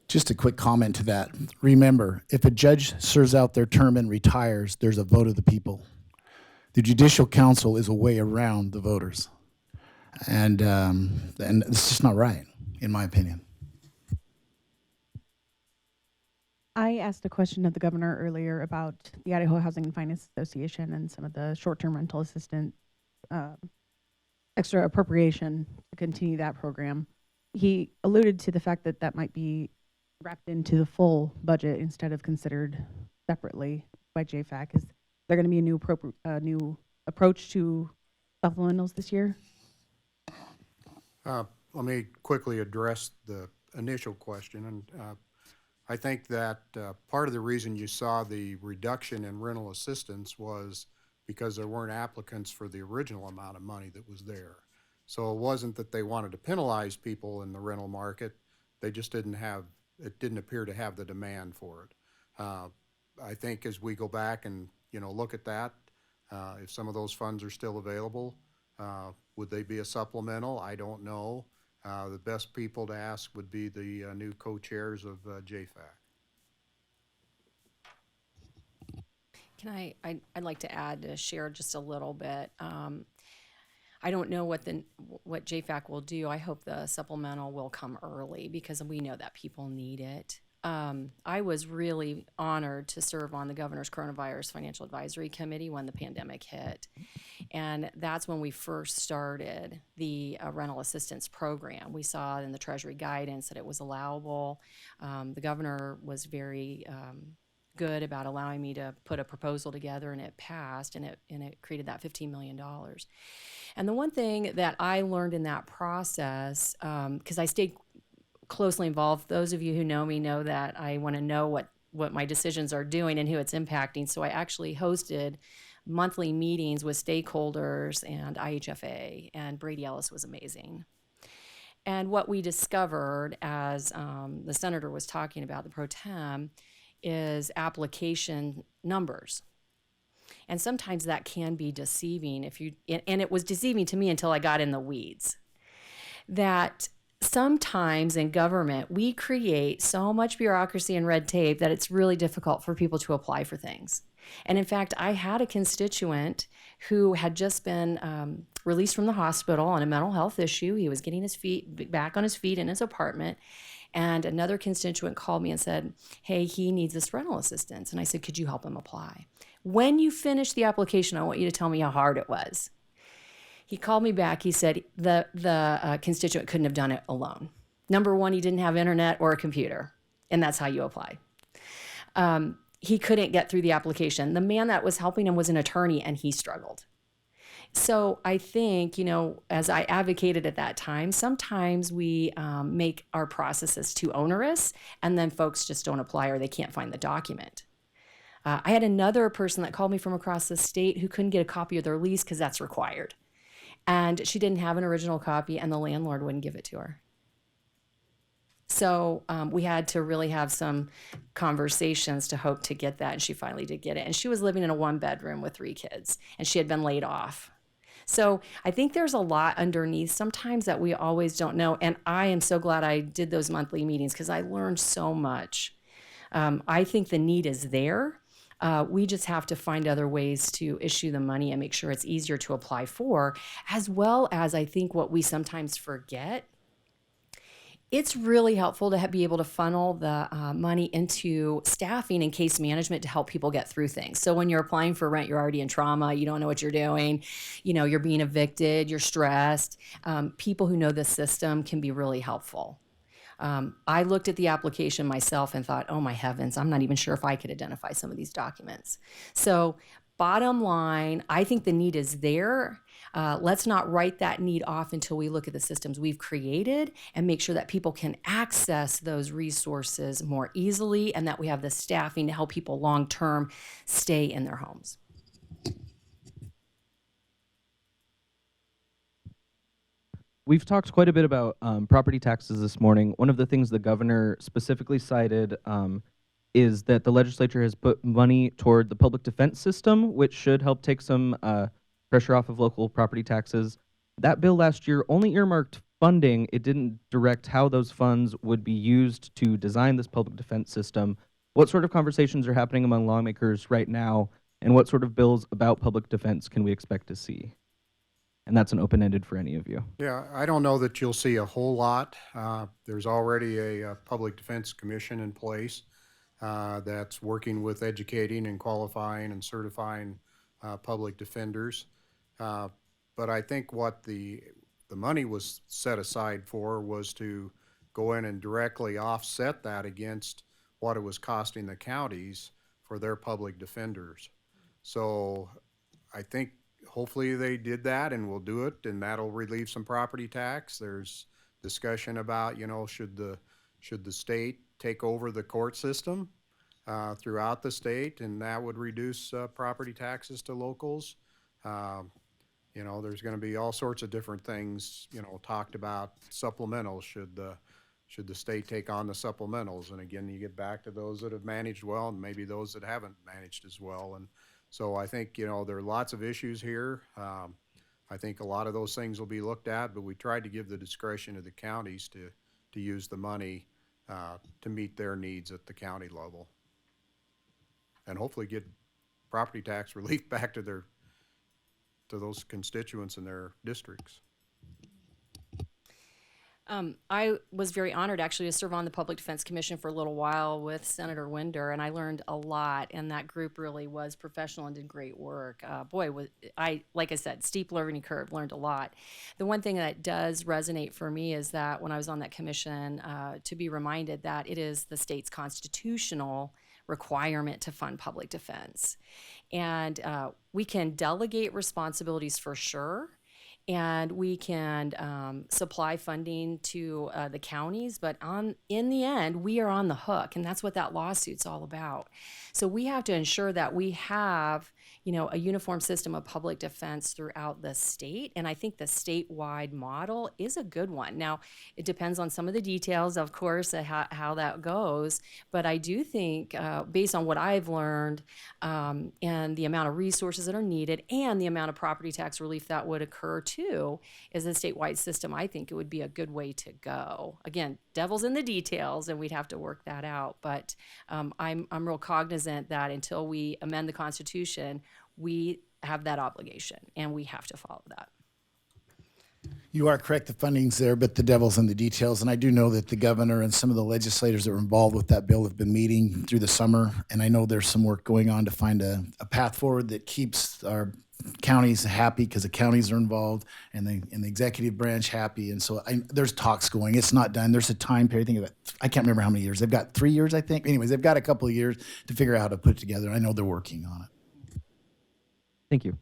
Just a quick comment to that. Remember, if a judge serves out their term and retires, there's a vote of the people. The Judicial Council is a way around the voters. And it's just not right, in my opinion. I asked a question of the governor earlier about the Idaho Housing and Finance Association and some of the short-term rental assistance extra appropriation to continue that program. He alluded to the fact that that might be wrapped into the full budget instead of considered separately by JFAC. Is there going to be a new approach to supplementals this year? Let me quickly address the initial question. And I think that part of the reason you saw the reduction in rental assistance was because there weren't applicants for the original amount of money that was there. So it wasn't that they wanted to penalize people in the rental market. They just didn't appear to have the demand for it. I think as we go back and look at that, if some of those funds are still available, would they be a supplemental? I don't know. The best people to ask would be the new co-chairs of JFAC. I'd like to add, share just a little bit. I don't know what JFAC will do. I hope the supplemental will come early because we know that people need it. I was really honored to serve on the governor's coronavirus financial advisory committee when the pandemic hit. And that's when we first started the rental assistance program. We saw in the Treasury guidance that it was allowable. The governor was very good about allowing me to put a proposal together, and it passed, and it created that $15 million. And the one thing that I learned in that process, because I stayed closely involved, those of you who know me know that I want to know what my decisions are doing and who it's impacting. So I actually hosted monthly meetings with stakeholders and IHFA, and Brady Ellis was amazing. And what we discovered, as the senator was talking about, the pro tem, is application numbers. And sometimes that can be deceiving and it was deceiving to me until I got in the weeds. That sometimes in government, we create so much bureaucracy and red tape that it's really difficult for people to apply for things. And in fact, I had a constituent who had just been released from the hospital on a mental health issue. He was getting his feet back on his feet in his apartment. And another constituent called me and said, hey, he needs this rental assistance. And I said, could you help him apply? When you finish the application, I want you to tell me how hard it was. He called me back. He said the constituent couldn't have done it alone. Number one, he didn't have internet or a computer, and that's how you apply. He couldn't get through the application. The man that was helping him was an attorney, and he struggled. So I think, as I advocated at that time, sometimes we make our processes too onerous, and then folks just don't apply or they can't find the document. I had another person that called me from across the state who couldn't get a copy of their lease because that's required. And she didn't have an original copy, and the landlord wouldn't give it to her. So we had to really have some conversations to hope to get that, and she finally did get it. And she was living in a 1-bedroom with 3 kids, and she had been laid off. So I think there's a lot underneath sometimes that we always don't know. And I am so glad I did those monthly meetings because I learned so much. I think the need is there. We just have to find other ways to issue the money and make sure it's easier to apply for, as well as I think what we sometimes forget. It's really helpful to be able to funnel the money into staffing and case management to help people get through things. So when you're applying for rent, you're already in trauma, you don't know what you're doing, you're being evicted, you're stressed. People who know the system can be really helpful. I looked at the application myself and thought, oh my heavens, I'm not even sure if I could identify some of these documents. So bottom line, I think the need is there. Let's not write that need off until we look at the systems we've created and make sure that people can access those resources more easily and that we have the staffing to help people long-term stay in their homes. we've talked quite a bit about property taxes this morning. One of the things the governor specifically cited is that the legislature has put money toward the public defense system, which should help take some pressure off of local property taxes. That bill last year only earmarked funding. It didn't direct how those funds would be used to design this public defense system. What sort of conversations are happening among lawmakers right now, and what sort of bills about public defense can we expect to see? And that's an open-ended for any of you. Yeah, I don't know that you'll see a whole lot. There's already a Public Defense Commission in place that's working with educating and qualifying and certifying public defenders. But I think what the money was set aside for was to go in and directly offset that against what it was costing the counties for their public defenders. So I think hopefully they did that and will do it, and that'll relieve some property tax. There's discussion about, you know, should the state take over the court system throughout the state, and that would reduce property taxes to locals. You know, there's going to be all sorts of different things, you know, talked about. Supplementals, should the state take on the supplementals? And again, you get back to those that have managed well and maybe those that haven't managed as well. And so I think, you know, there are lots of issues here. I think a lot of those things will be looked at, but we tried to give the discretion to the counties to use the money to meet their needs at the county level. And hopefully get property tax relief back to those constituents in their districts. I was very honored actually to serve on the Public Defense Commission for a little while with Senator Winder, and I learned a lot, and that group really was professional and did great work. Like I said, steep learning curve, learned a lot. The one thing that does resonate for me is that when I was on that commission, to be reminded that it is the state's constitutional requirement to fund public defense. And we can delegate responsibilities for sure, and we can supply funding to the counties, but in the end, we are on the hook, and that's what that lawsuit's all about. So we have to ensure that we have, you know, a uniform system of public defense throughout the state, and I think the statewide model is a good one. Now, it depends on some of the details, of course, how that goes, but I do think, based on what I've learned, and the amount of resources that are needed, and the amount of property tax relief that would occur too, is a statewide system. I think it would be a good way to go. Again, devil's in the details, and we'd have to work that out. But I'm real cognizant that until we amend the Constitution, we have that obligation, and we have to follow that. You are correct, the funding's there, but the devil's in the details. And I do know that the governor and some of the legislators that were involved with that bill have been meeting through the summer. And I know there's some work going on to find a path forward that keeps our counties happy, because the counties are involved, and the executive branch happy. And so there's talks going. It's not done. There's a time period. Think of it. I can't remember how many years. They've got 3 years, I think. Anyways, they've got a couple of years to figure out how to put it together. I know they're working on it. Thank you.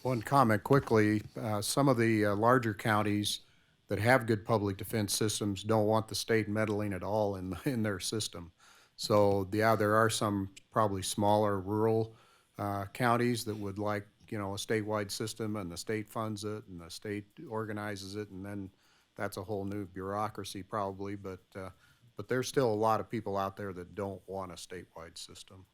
One comment quickly, some of the larger counties that have good public defense systems don't want the state meddling at all in their system. So yeah, there are some probably smaller rural counties that would like, you know, a statewide system, and the state funds it and the state organizes it, and then that's a whole new bureaucracy probably, but there's still a lot of people out there that don't want a statewide system.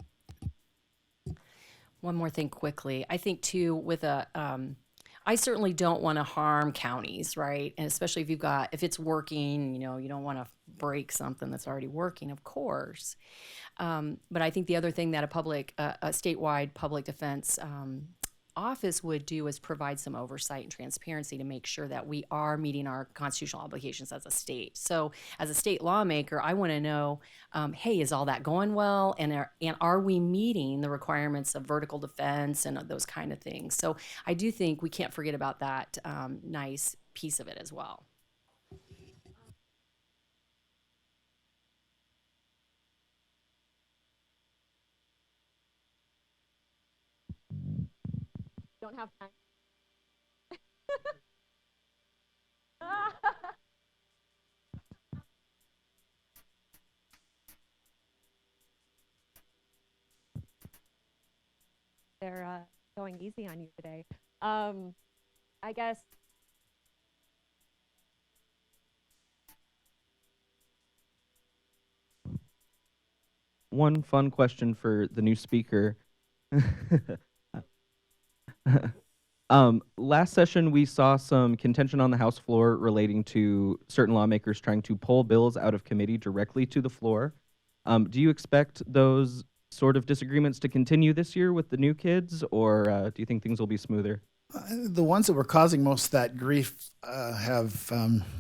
One more thing quickly. I think too, with I certainly don't want to harm counties, right? And especially if it's working, you know, you don't want to break something that's already working, of course. But I think the other thing that a statewide public defense office would do is provide some oversight and transparency to make sure that we are meeting our constitutional obligations as a state. So as a state lawmaker, I want to know, hey, is all that going well? And are we meeting the requirements of vertical defense and those kind of things? So I do think we can't forget about that nice piece of it as well. Don't have time. They're going easy on you today. I guess one fun question for the new speaker. Last session, we saw some contention on the House floor relating to certain lawmakers trying to pull bills out of committee directly to the floor. Do you expect those sort of disagreements to continue this year with the new kids, or do you think things will be smoother? The ones that were causing most of that grief have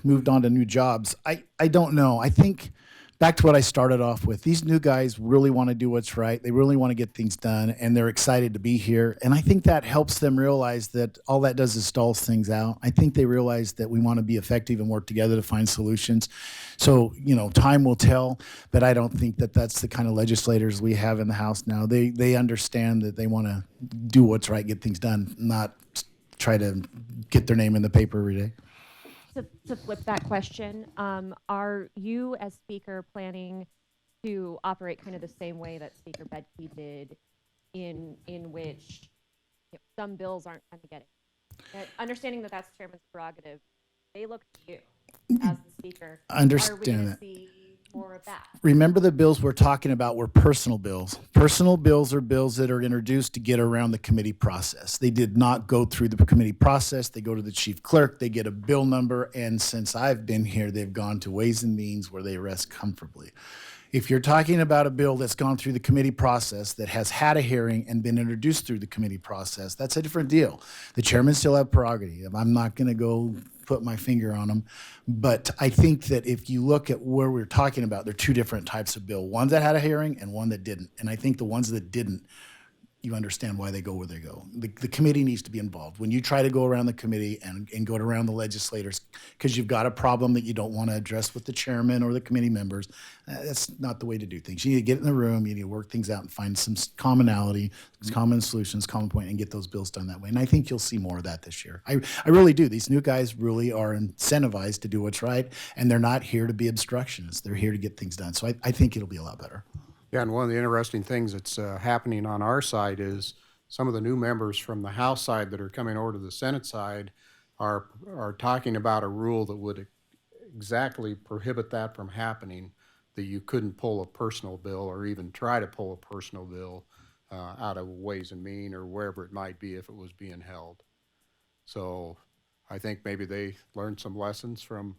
moved on to new jobs. I don't know. I think back to what I started off with. These new guys really want to do what's right. They really want to get things done, and they're excited to be here. And I think that helps them realize that all that does is stalls things out. I think they realize that we want to be effective and work together to find solutions. So, time will tell, but I don't think that that's the kind of legislators we have in the House now. They understand that they want to do what's right, get things done, not try to get their name in the paper every day. To flip that question, are you as speaker planning to operate kind of the same way that Speaker Bedke did, in which some bills aren't going to get it? Understanding that that's chairman's prerogative, they look to you as the speaker. I understand Are we going to that. see more of that? Remember, the bills we're talking about were personal bills. Personal bills are bills that are introduced to get around the committee process. They did not go through the committee process. They go to the chief clerk, they get a bill number, and since I've been here, they've gone to Ways and Means where they rest comfortably. If you're talking about a bill that's gone through the committee process, that has had a hearing and been introduced through the committee process, that's a different deal. The chairman still have prerogative. I'm not going to go put my finger on them. But I think that if you look at where we're talking about, there are two different types of bill, one that had a hearing and one that didn't. And I think the ones that didn't, you understand why they go where they go. The committee needs to be involved. When you try to go around the committee and go around the legislators because you've got a problem that you don't want to address with the chairman or the committee members, that's not the way to do things. You need to get in the room, you need to work things out and find some commonality, common solutions, common point, and get those bills done that way. And I think you'll see more of that this year. I really do. These new guys really are incentivized to do what's right, and they're not here to be obstructionists. They're here to get things done. So I think it'll be a lot better. Yeah, and one of the interesting things that's happening on our side is some of the new members from the House side that are coming over to the Senate side are talking about a rule that would exactly prohibit that from happening, that you couldn't pull a personal bill or even try to pull a personal bill out of Ways and Means or wherever it might be if it was being held. So I think maybe they learned some lessons from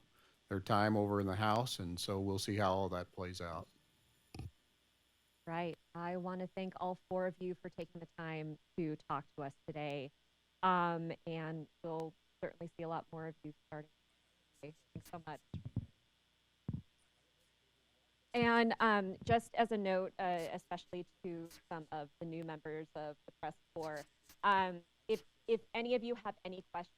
their time over in the House, and so we'll see how all that plays out. Right. I want to thank all four of you for taking the time to talk to us today. And we'll certainly see a lot more of you starting today. Thanks so much. And just as a note, especially to some of the new members of the press corps, if any of you have any questions